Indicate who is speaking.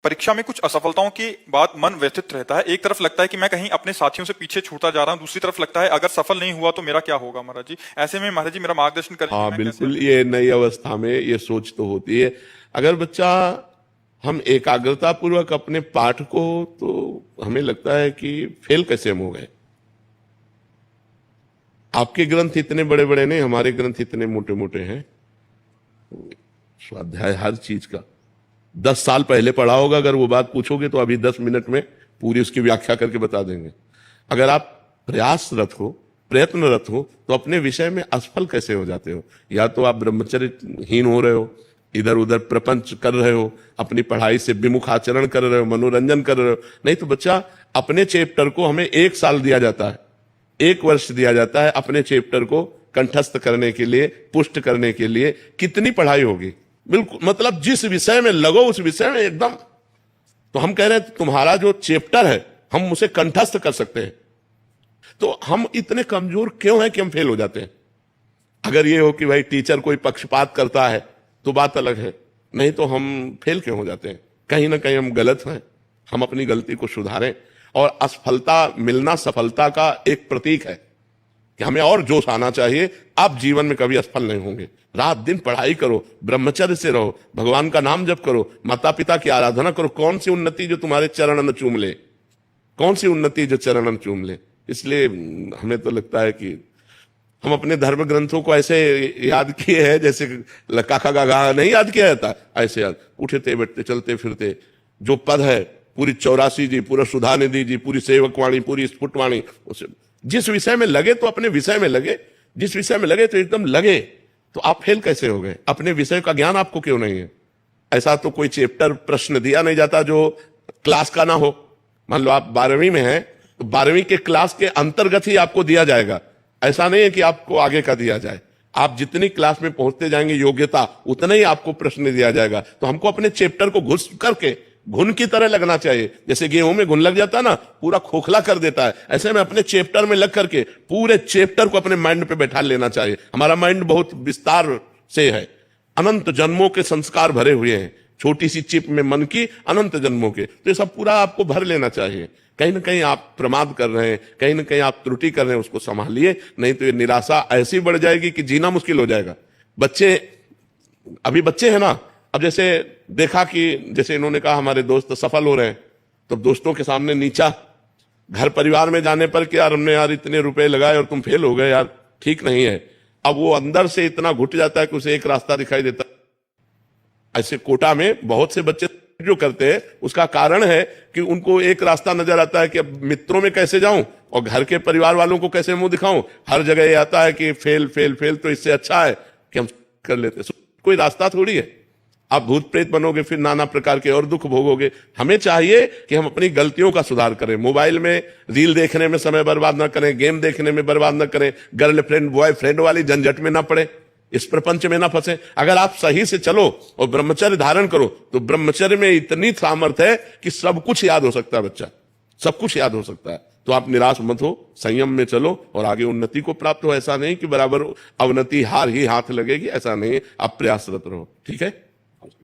Speaker 1: परीक्षा में कुछ असफलताओं के बाद मन व्यथित रहता है। एक तरफ लगता है कि मैं कहीं अपने साथियों से पीछे छूटता जा रहा हूँ, दूसरी तरफ लगता है अगर सफल नहीं हुआ तो मेरा क्या होगा महाराज जी। ऐसे में महाराज जी मेरा मार्गदर्शन करें कि
Speaker 2: हाँ
Speaker 1: मैं कैसे।
Speaker 2: बिल्कुल, ये नई अवस्था में ये सोच तो होती है। अगर बच्चा हम एकाग्रता पूर्वक अपने पाठ को, तो हमें लगता है कि फेल कैसे हम हो गए। आपके ग्रंथ इतने बड़े बड़े नहीं, हमारे ग्रंथ इतने मोटे मोटे हैं। स्वाध्याय हर चीज का 10 साल पहले पढ़ा होगा, अगर वो बात पूछोगे तो अभी 10 मिनट में पूरी उसकी व्याख्या करके बता देंगे। अगर आप प्रयासरत हो, प्रयत्नरत हो, तो अपने विषय में असफल कैसे हो जाते हो। या तो आप ब्रह्मचर्यहीन हो रहे हो, इधर उधर प्रपंच कर रहे हो, अपनी पढ़ाई से विमुख आचरण कर रहे हो, मनोरंजन कर रहे हो। नहीं तो बच्चा, अपने चैप्टर को हमें 1 साल दिया जाता है, 1 वर्ष दिया जाता है अपने चैप्टर को कंठस्थ करने के लिए, पुष्ट करने के लिए। कितनी पढ़ाई होगी। बिल्कुल, मतलब जिस विषय में लगो उस विषय में एकदम। तो हम कह रहे हैं तुम्हारा जो चैप्टर है हम उसे कंठस्थ कर सकते हैं। तो हम इतने कमजोर क्यों हैं कि हम फेल हो जाते हैं। अगर ये हो कि भाई टीचर कोई पक्षपात करता है तो बात अलग है, नहीं तो हम फेल क्यों हो जाते हैं। कहीं ना कहीं हम गलत हैं, हम अपनी गलती को सुधारें। और असफलता मिलना सफलता का एक प्रतीक है कि हमें और जोश आना चाहिए। आप जीवन में कभी असफल नहीं होंगे। रात दिन पढ़ाई करो, ब्रह्मचर्य से रहो, भगवान का नाम जप करो, माता पिता की आराधना करो। कौन सी उन्नति जो तुम्हारे चरण न चूम ले, कौन सी उन्नति जो चरण न चूम ले। इसलिए हमें तो लगता है कि हम अपने धर्म ग्रंथों को ऐसे याद किए हैं जैसे काका गागा नहीं याद किया जाता, ऐसे याद। उठते बैठते चलते फिरते जो पद है, पूरी 84 जी, पूरा सुधा निधि जी, पूरी सेवकवाणी, पूरी स्फुटवाणी, उसे जिस विषय में लगे तो अपने विषय में लगे, जिस विषय में लगे तो एकदम लगे। तो आप फेल कैसे हो गए। अपने विषय का ज्ञान आपको क्यों नहीं है। ऐसा तो कोई चैप्टर प्रश्न दिया नहीं जाता जो क्लास का ना हो। मान लो आप 12वीं में हैं तो 12वीं के क्लास के अंतर्गत ही आपको दिया जाएगा। ऐसा नहीं है कि आपको आगे का दिया जाए। आप जितनी क्लास में पहुंचते जाएंगे योग्यता, उतना ही आपको प्रश्न दिया जाएगा। तो हमको अपने चैप्टर को घुस करके घुन की तरह लगना चाहिए। जैसे गेहूं में घुन लग जाता है ना, पूरा खोखला कर देता है, ऐसे में अपने चैप्टर में लग करके पूरे चैप्टर को अपने माइंड पे बैठा लेना चाहिए। हमारा माइंड बहुत विस्तार से है, अनंत जन्मों के संस्कार भरे हुए हैं, छोटी सी चिप में मन की अनंत जन्मों के। तो ये सब पूरा आपको भर लेना चाहिए। कहीं ना कहीं आप प्रमाद कर रहे हैं, कहीं ना कहीं आप त्रुटि कर रहे हैं, उसको संभालिए। नहीं तो ये निराशा ऐसी बढ़ जाएगी कि जीना मुश्किल हो जाएगा। बच्चे अभी बच्चे हैं ना, अब जैसे देखा कि जैसे इन्होंने कहा हमारे दोस्त सफल हो रहे हैं, तो दोस्तों के सामने नीचा, घर परिवार में जाने पर कि यार हमने यार इतने रुपए लगाए और तुम फेल हो गए, यार ठीक नहीं है। अब वो अंदर से इतना घुट जाता है कि उसे एक रास्ता दिखाई देता है। ऐसे कोटा में बहुत से बच्चे जो करते हैं, उसका कारण है कि उनको एक रास्ता नजर आता है कि अब मित्रों में कैसे जाऊं और घर के परिवार वालों को कैसे मुंह दिखाऊं। हर जगह ये आता है कि फेल फेल फेल, तो इससे अच्छा है कि हम कर लेते। कोई रास्ता थोड़ी है। आप भूत प्रेत बनोगे, फिर नाना प्रकार के और दुख भोगोगे। हमें चाहिए कि हम अपनी गलतियों का सुधार करें। मोबाइल में रील देखने में समय बर्बाद ना करें, गेम देखने में बर्बाद ना करें, गर्लफ्रेंड बॉयफ्रेंड वाली झंझट में ना पड़े, इस प्रपंच में ना फंसे। अगर आप सही से चलो और ब्रह्मचर्य धारण करो तो ब्रह्मचर्य में इतनी सामर्थ्य है कि सब कुछ याद हो सकता है। बच्चा सब कुछ याद हो सकता है। तो आप निराश मत हो, संयम में चलो और आगे उन्नति को प्राप्त हो। ऐसा नहीं कि बराबर अवनति हार ही हाथ लगेगी, ऐसा नहीं। आप प्रयासरत रहो। ठीक है।